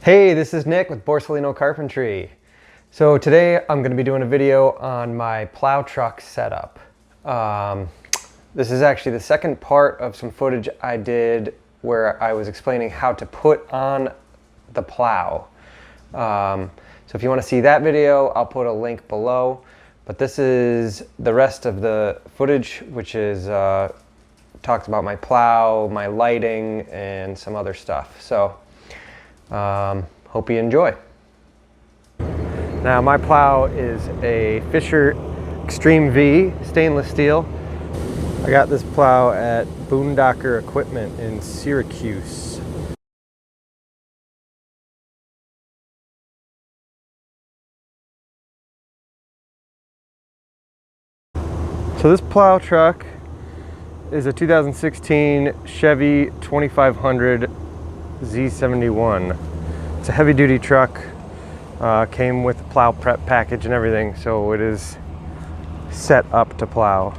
Hey, this is Nick with Borsellino Carpentry. So today I'm going to be doing a video on my plow truck setup. This is actually the second part of some footage I did where I was explaining how to put on the plow. So if you want to see that video, I'll put a link below. But this is the rest of the footage, which is talks about my plow, my lighting, and some other stuff. So hope you enjoy. Now my plow is a Fisher xtreme-v stainless steel. I got this plow at Boondocker Equipment in Syracuse. So this plow truck is a 2016 Chevy 2500 Z71. It's a heavy duty truck, came with the plow prep package and everything, so it is set up to plow.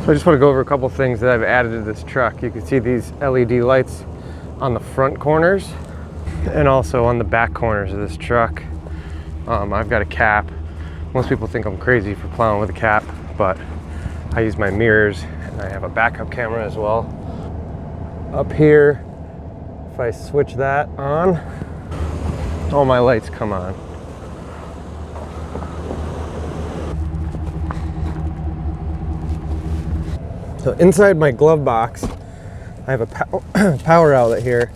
So I just want to go over a couple things that I've added to this truck. You can see these LED lights on the front corners and also on the back corners of this truck. I've got a cap. Most people think I'm crazy for plowing with a cap, but I use my mirrors and I have a backup camera as well. Up here, if I switch that on, all my lights come on. So inside my glove box, I have a power outlet here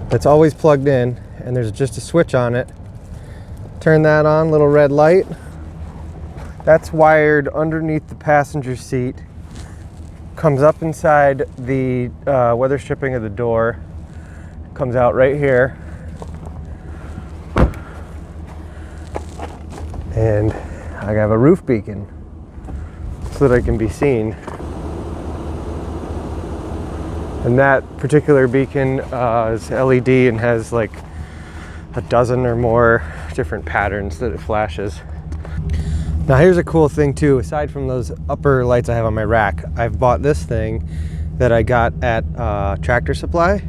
that's always plugged in, and there's just a switch on it. Turn that on, little red light. That's wired underneath the passenger seat. Comes up inside the weather stripping of the door. Comes out right here. And I have a roof beacon so that I can be seen. And that particular beacon is LED and has like a dozen or more different patterns that it flashes. Now here's a cool thing too. Aside from those upper lights I have on my rack, I've bought this thing that I got at Tractor Supply,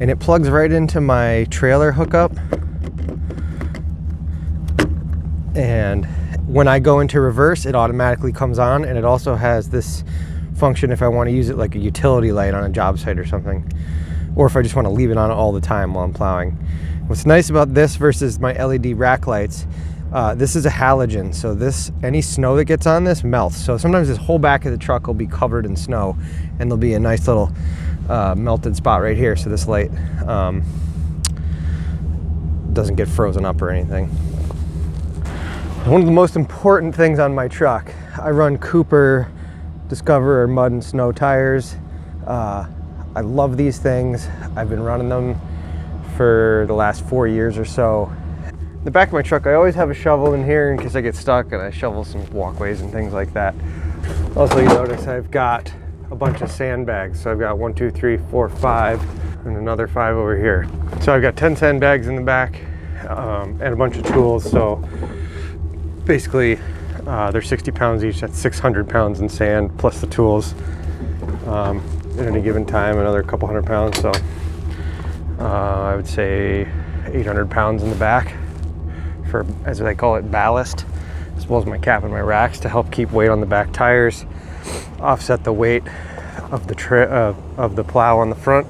and it plugs right into my trailer hookup. And when I go into reverse, it automatically comes on, and it also has this function if I want to use it like a utility light on a job site or something, or if I just want to leave it on all the time while I'm plowing. What's nice about this versus my LED rack lights, this is a halogen, so any snow that gets on this melts. So sometimes this whole back of the truck will be covered in snow, and there'll be a nice little melted spot right here, so this light doesn't get frozen up or anything. One of the most important things on my truck, I run Cooper Discoverer mud and snow tires. I love these things. I've been running them for the last 4 years or so. In the back of my truck, I always have a shovel in here in case I get stuck, and I shovel some walkways and things like that. Also, you notice I've got a bunch of sandbags. So I've got 1, 2, 3, 4, 5, and another 5 over here. So I've got 10 sandbags in the back and a bunch of tools. So basically, they're 60 pounds each. That's 600 pounds in sand plus the tools. At any given time, another couple hundred pounds. So I would say 800 pounds in the back for, as they call it, ballast, as well as my cap and my racks to help keep weight on the back tires, offset the weight of the plow on the front.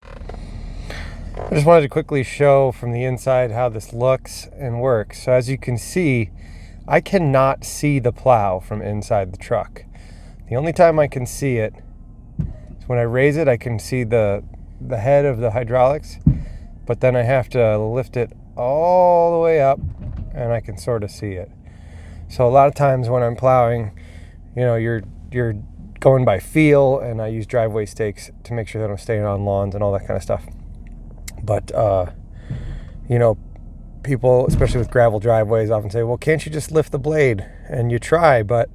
I just wanted to quickly show from the inside how this looks and works. So as you can see, I cannot see the plow from inside the truck. The only time I can see it is when I raise it. I can see the head of the hydraulics, but then I have to lift it all the way up and I can sort of see it. So a lot of times when I'm plowing, you know, you're going by feel, and I use driveway stakes to make sure that I'm staying on lawns and all that kind of stuff. But you know, people, especially with gravel driveways, often say, well, can't you just lift the blade? And you try, but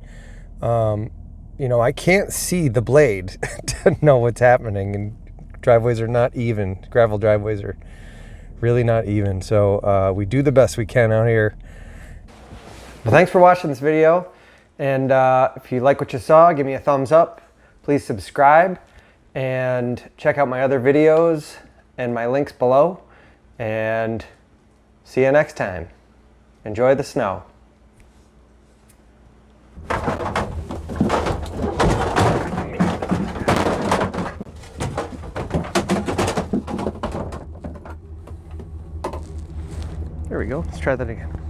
you know, I can't see the blade to know what's happening, and driveways are not even. Gravel driveways are really not even. So we do the best we can out here. Well, thanks for watching this video. And if you like what you saw, give me a thumbs up. Please subscribe and check out my other videos. and my links below, and see you next time. Enjoy the snow. There we go. Let's try that again.